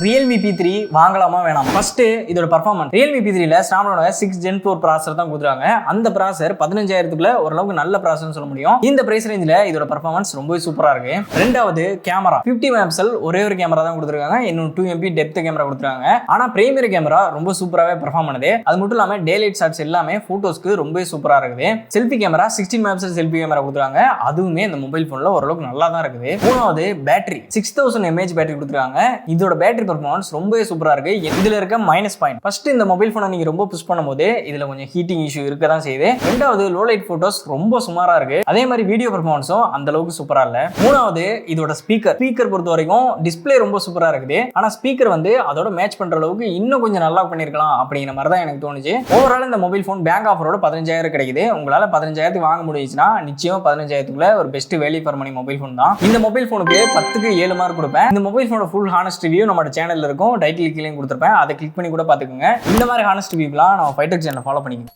Realme P3 வாங்கலாமா வேணாமா? First இதோட performance. Realme P3ல Snapdragon 6 Gen 4 processor தான் கொடுத்துருக்காங்க. அந்த ப்ராசஸர் 15000க்குள்ள ஓரளவுக்கு நல்ல ப்ராசஸர்னு சொல்ல முடியும். இந்த பிரைஸ் ரேஞ்சில இதோட பெர்ஃபார்மன்ஸ் ரொம்பவே சூப்பரா இருக்கு. ரெண்டாவது கேமரா 50 மெகாபிக்சல் ஒரே ஒரு கேமரா தான் கொடுத்துருக்காங்க. இன்னும் 2 MP டெப்த் கேமரா கொடுத்துருக்காங்க. ஆனா பிரைமரி கேமரா ரொம்ப சூப்பராவே பெர்ஃபார்ம் பண்ணுது. அது மட்டும் இல்லாம டேலைட் ஷாட்ஸ் எல்லாமே போட்டோஸ்க்கு ரொம்பவே சூப்பரா இருக்குது. Selfie camera 16 megapixel selfie camera கொடுத்துருக்காங்க. அதுவுமே இந்த மொபைல் போன்ல ஓரளவுக்கு நல்லா தான் இருக்குது. மூணாவது பேட்டரி 6000 mAh பேட்டரி கொடுத்துருக்காங்க. இதோட பேட்டரி பெர்ஃபார்மன்ஸ் ரொம்பவே சூப்பரா இருக்கு. இதுல இருக்க மைனஸ் பாயிண்ட், ஃபர்ஸ்ட் இந்த மொபைல் போனை நீங்க ரொம்ப புஷ் பண்ணும்போது இதுல கொஞ்சம் ஹீட்டிங் இஷ்யூ இருக்க தான் செய்யுது. ரெண்டாவது லோ லைட் போட்டோஸ் ரொம்ப சுமாரா இருக்கு. அதே மாதிரி வீடியோ பெர்ஃபார்மன்ஸும் அந்த அளவுக்கு சூப்பரா இல்ல. மூணாவது இதோட ஸ்பீக்கர் பொறுத்த வரைக்கும் டிஸ்பிளே ரொம்ப சூப்பரா இருக்குது. ஆனா ஸ்பீக்கர் அதோட மேட்ச் பண்ற அளவுக்கு இன்னும் கொஞ்சம் நல்லா பண்ணிருக்கலாம் அப்படிங்கிற மாதிரி தான் எனக்கு தோணுச்சு. ஓவரால் இந்த மொபைல் போன் பேங்க் ஆஃபரோட 15000 கிடைக்குது. உங்களால 15000 வாங்க முடியுச்சுன்னா நிச்சயம் 15000க்குள்ள ஒரு best value for money mobile phone தான். இந்த மொபைல் போனுக்கு 10க்கு 7 மார்க் கொடுப்பேன். இந்த மொபைல் போனோட ஃபுல் ஹானஸ்ட் ரிவ்யூ நம்ம சேனல்ல இருக்கும். டைட்டில் கீழே கொடுத்துருப்பேன். அதை கிளிக் பண்ணி கூட பாத்துக்கோங்க. இந்த மாதிரி ஹானஸ்ட் ரிவ்யூலாம் நம்ம ஃபைடெக் சேனலை ஃபாலோ பண்ணிக்கோங்க.